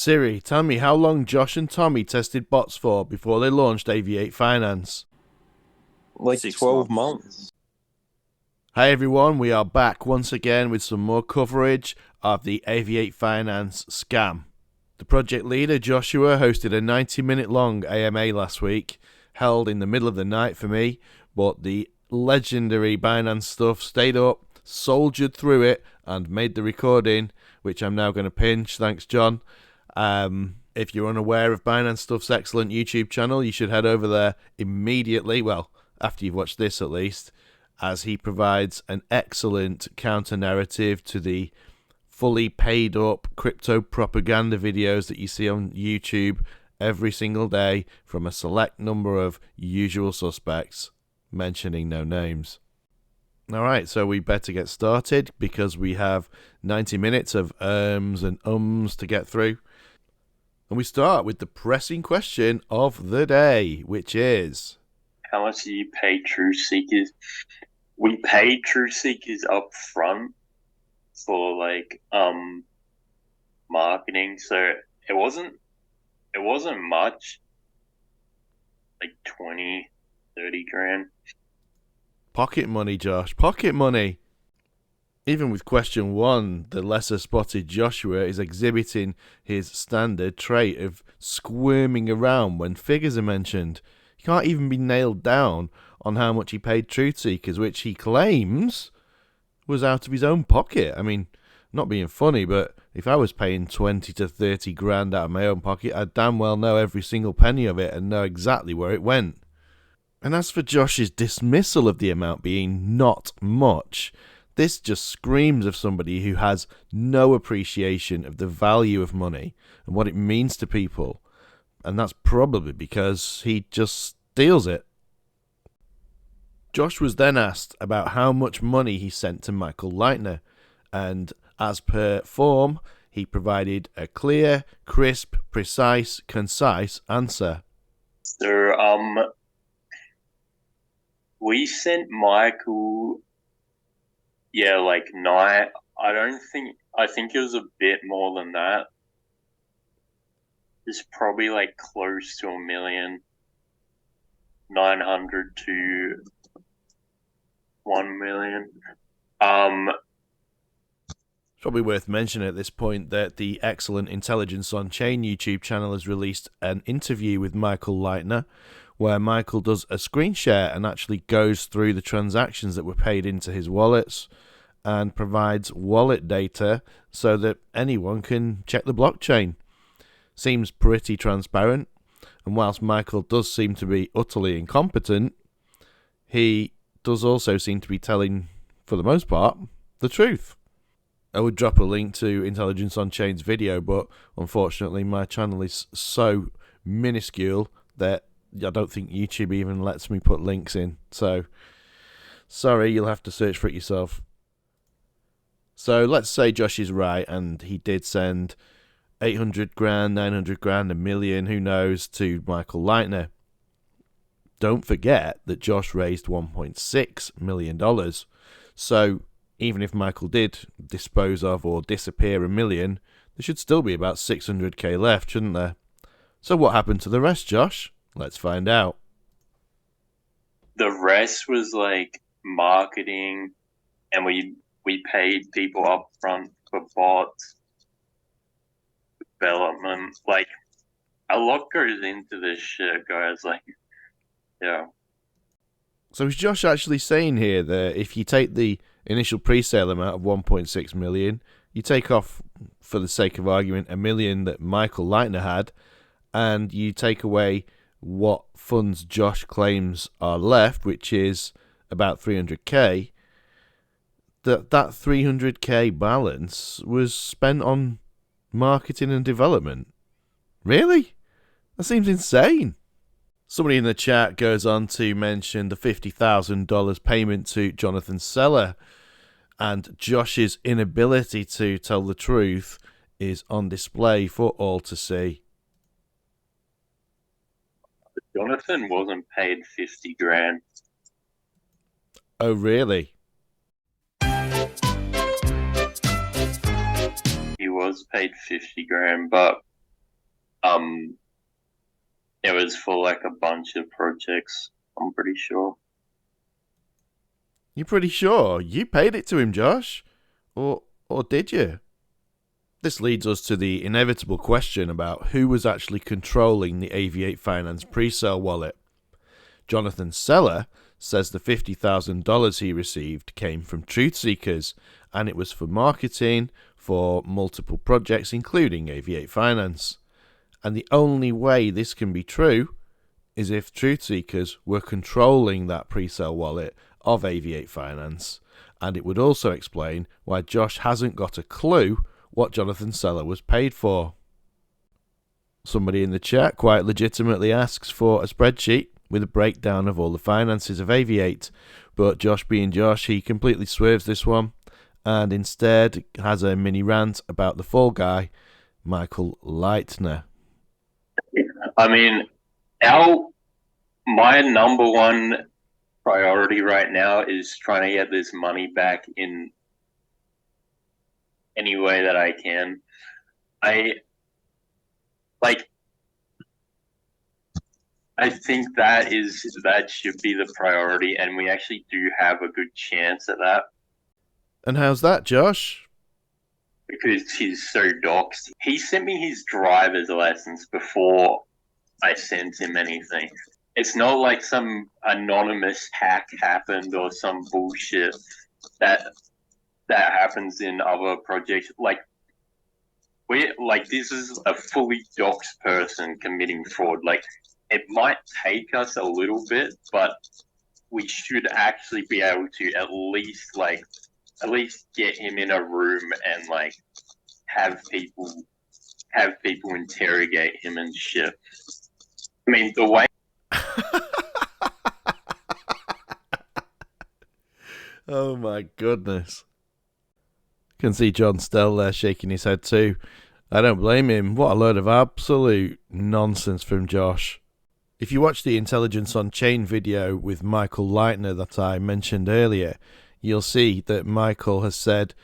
Siri, tell me how long Josh and Tommy tested bots for before they launched Aviate Finance. Like 12 months. Hi everyone, we are back once again with some more coverage of the Aviate Finance scam. The project leader, Joshua, hosted a 90-minute long AMA last week, held in the middle of the night for me, but the legendary Binance stuff stayed up, soldiered through it, and made the recording, which I'm now going to pinch. Thanks, John. If you're unaware of Binance Stuff's excellent YouTube channel, you should head over there immediately, well, after you've watched this at least, as he provides an excellent counter-narrative to the fully paid-up crypto propaganda videos that you see on YouTube every single day from a select number of usual suspects, mentioning no names. Alright, so we better get started because we have 90 minutes of and ums to get through. And we start with the pressing question of the day, which is... How much do you pay True Seekers? We paid True Seekers up front for marketing, so it wasn't much, like 20, 30 grand. Pocket money, Josh, pocket money. Even with question one, the lesser spotted Joshua is exhibiting his standard trait of squirming around when figures are mentioned. He can't even be nailed down on how much he paid Truth Seekers, which he claims was out of his own pocket. I mean, not being funny, but if I was paying 20 to 30 grand out of my own pocket, I'd damn well know every single penny of it and know exactly where it went. And as for Josh's dismissal of the amount being not much, this just screams of somebody who has no appreciation of the value of money and what it means to people. And that's probably because he just steals it. Josh was then asked about how much money he sent to Michael Leitner, and as per form, he provided a clear, crisp, precise, concise answer. So, we sent Michael, nine. I think it was a bit more than that. It's probably close to 1,900,000 to 1,000,000. It's probably worth mentioning at this point that the excellent Intelligence on Chain YouTube channel has released an interview with Michael Leitner, where Michael does a screen share and actually goes through the transactions that were paid into his wallets and provides wallet data so that anyone can check the blockchain. Seems pretty transparent, and whilst Michael does seem to be utterly incompetent, he does also seem to be telling, for the most part, the truth. I would drop a link to Intelligence on Chain's video, but unfortunately my channel is so minuscule that I don't think YouTube even lets me put links in. So, sorry, you'll have to search for it yourself. So let's say Josh is right and he did send 800 grand, 900 grand, a million, who knows, to Michael Leitner. Don't forget that Josh raised $1.6 million. So even if Michael did dispose of or disappear $1 million, there should still be about 600k left, shouldn't there? So what happened to the rest, Josh? Let's find out. The rest was marketing, and we paid people up front for bots, development. A lot goes into this shit, guys. Yeah. So is Josh actually saying here that if you take the initial pre-sale amount of 1.6 million, you take off, for the sake of argument, $1 million that Michael Leitner had, and you take away what funds Josh claims are left, which is about 300k, that 300k balance was spent on marketing and development? Really? That seems insane. Somebody in the chat goes on to mention the $50,000 payment to Jonathan Seller, and Josh's inability to tell the truth is on display for all to see. Jonathan wasn't paid 50 grand. Oh, really? He was paid 50 grand, but It was for like a bunch of projects, I'm pretty sure. You're pretty sure you paid it to him, Josh? Or did you? This leads us to the inevitable question about who was actually controlling the Aviate Finance pre-sale wallet. Jonathan Seller says the $50,000 he received came from truth seekers, and it was for marketing for multiple projects, including Aviate Finance. And the only way this can be true is if truth seekers were controlling that pre-sale wallet of Aviate Finance, and it would also explain why Josh hasn't got a clue what Jonathan Seller was paid for. Somebody in the chat quite legitimately asks for a spreadsheet with a breakdown of all the finances of Aviate, but Josh being Josh, he completely swerves this one and instead has a mini rant about the fall guy, Michael Leitner. I mean, my number one priority right now is trying to get this money back in any way that I can. I think that should be the priority, and we actually do have a good chance at that. And how's that, Josh? Because he's so doxed. He sent me his driver's license before I sent him anything. It's not like some anonymous hack happened or some bullshit that happens in other projects. This is a fully doxed person committing fraud. Like, it might take us a little bit, but we should actually be able to at least get him in a room and have people interrogate him and shit. I mean, the way. Oh my goodness. Can see John Stell there shaking his head too. I don't blame him. What a load of absolute nonsense from Josh. If you watch the Intelligence on Chain video with Michael Leitner that I mentioned earlier, you'll see that Michael has said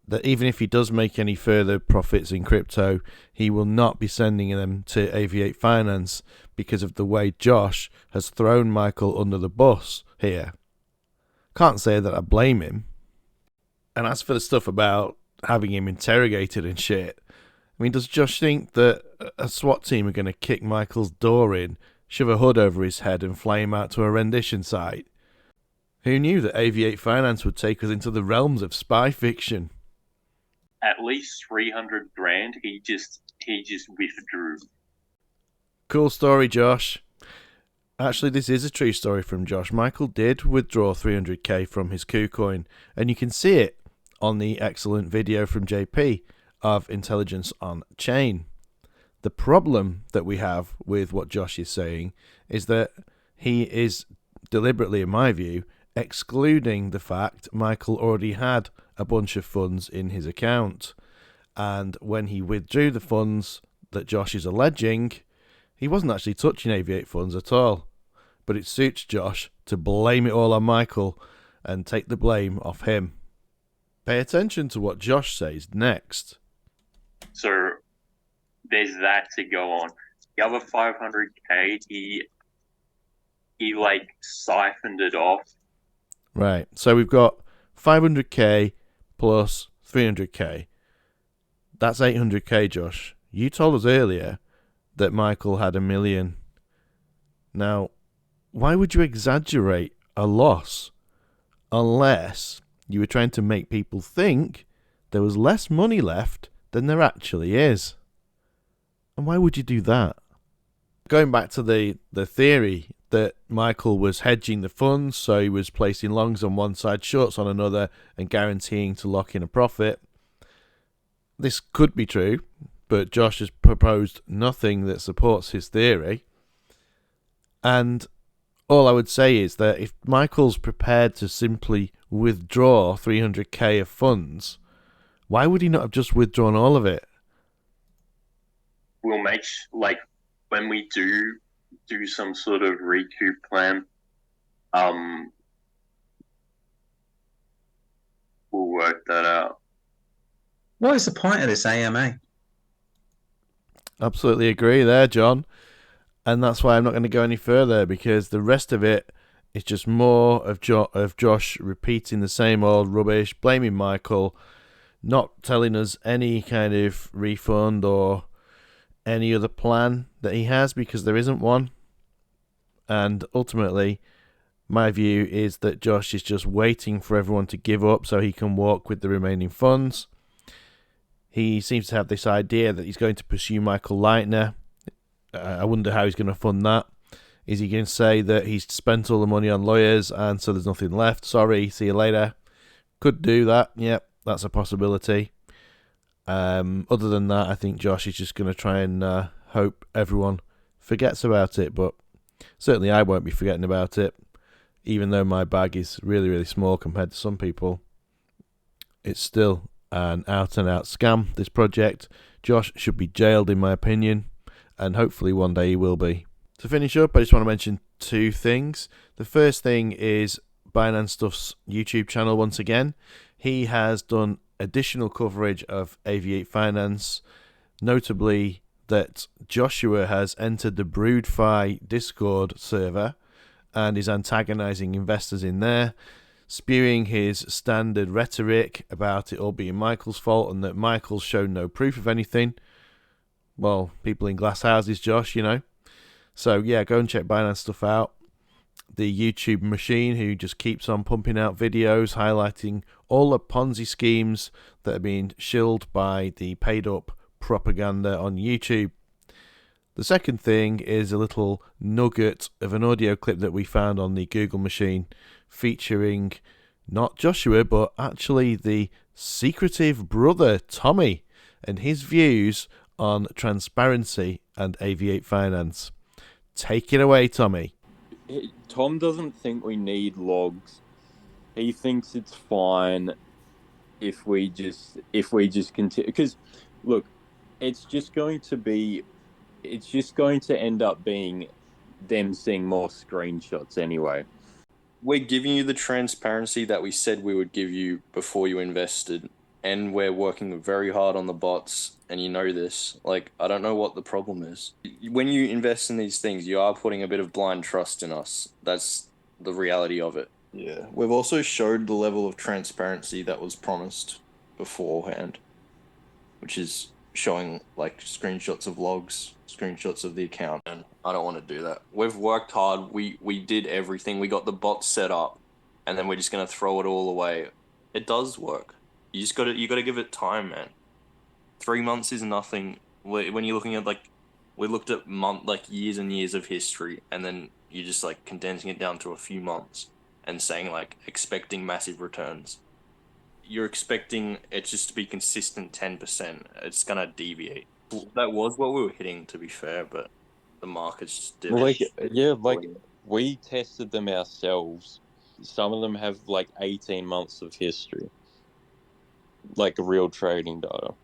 that even if he does make any further profits in crypto, he will not be sending them to Aviate Finance because of the way Josh has thrown Michael under the bus here. Can't say that I blame him. And as for the stuff about having him interrogated and shit, I mean, does Josh think that a SWAT team are going to kick Michael's door in, shove a hood over his head and fly him out to a rendition site? Who knew that Aviate Finance would take us into the realms of spy fiction? At least $300,000. He just withdrew. Cool story, Josh. Actually, this is a true story from Josh. Michael did withdraw $300,000 from his KuCoin, and you can see it on the excellent video from JP of Intelligence on Chain. The problem that we have with what Josh is saying is that he is deliberately, in my view, excluding the fact Michael already had a bunch of funds in his account. And when he withdrew the funds that Josh is alleging, he wasn't actually touching Aviate funds at all. But it suits Josh to blame it all on Michael and take the blame off him. Pay attention to what Josh says next. So there's that to go on. The other $500,000, he siphoned it off. Right. So we've got $500,000 plus $300,000. That's $800,000, Josh. You told us earlier that Michael had $1 million. Now, why would you exaggerate a loss unless you were trying to make people think there was less money left than there actually is? And why would you do that? Going back to the theory that Michael was hedging the funds, so he was placing longs on one side, shorts on another, and guaranteeing to lock in a profit. This could be true, but Josh has proposed nothing that supports his theory. And all I would say is that if Michael's prepared to simply withdraw $300,000 of funds, why would he not have just withdrawn all of it? We'll make when we do some sort of recoup plan, we'll work that out. What is the point of this AMA? Absolutely agree there, John. And that's why I'm not going to go any further, because the rest of it is just more of Josh repeating the same old rubbish, blaming Michael, not telling us any kind of refund or any other plan that he has, because there isn't one. And ultimately, my view is that Josh is just waiting for everyone to give up so he can walk with the remaining funds. He seems to have this idea that he's going to pursue Michael Leitner. I wonder how he's going to fund that. Is he going to say that he's spent all the money on lawyers and so there's nothing left? Sorry, see you later. Could do that. Yep, that's a possibility. Other than that, I think Josh is just going to try and hope everyone forgets about it. But certainly I won't be forgetting about it. Even though my bag is really, really small compared to some people, it's still an out-and-out scam, this project. Josh should be jailed, in my opinion, and hopefully one day he will be. To finish up, I just want to mention two things. The first thing is Binance Stuff's YouTube channel once again. He has done additional coverage of Aviate Finance, notably that Joshua has entered the BroodFi Discord server and is antagonizing investors in there, spewing his standard rhetoric about it all being Michael's fault and that Michael's shown no proof of anything. Well, people in glass houses, Josh, you know. So, yeah, go and check Binance Stuff out. The YouTube machine who just keeps on pumping out videos highlighting all the Ponzi schemes that are being shilled by the paid-up propaganda on YouTube. The second thing is a little nugget of an audio clip that we found on the Google machine featuring not Joshua, but actually the secretive brother, Tommy, and his views on transparency and Aviate Finance. Take it away, Tommy. Tom doesn't think we need logs. He thinks it's fine if we just continue. Because, look, it's just going to end up being them seeing more screenshots anyway. We're giving you the transparency that we said we would give you before you invested, and we're working very hard on the bots, and you know this. Like, I don't know what the problem is. When you invest in these things, you are putting a bit of blind trust in us. That's the reality of it. Yeah. We've also showed the level of transparency that was promised beforehand, which is showing like screenshots of logs, screenshots of the account, and I don't want to do that. We've worked hard. We did everything. We got the bot set up, and then we're just gonna throw it all away. It does work. You gotta give it time, man. 3 months is nothing. When you're looking at we looked at years and years of history, and then you're just like condensing it down to a few months and saying like expecting massive returns. You're expecting it just to be consistent 10%. It's gonna deviate. That was what we were hitting, to be fair, but the market's just different. We tested them ourselves. Some of them have 18 months of history, like real trading data.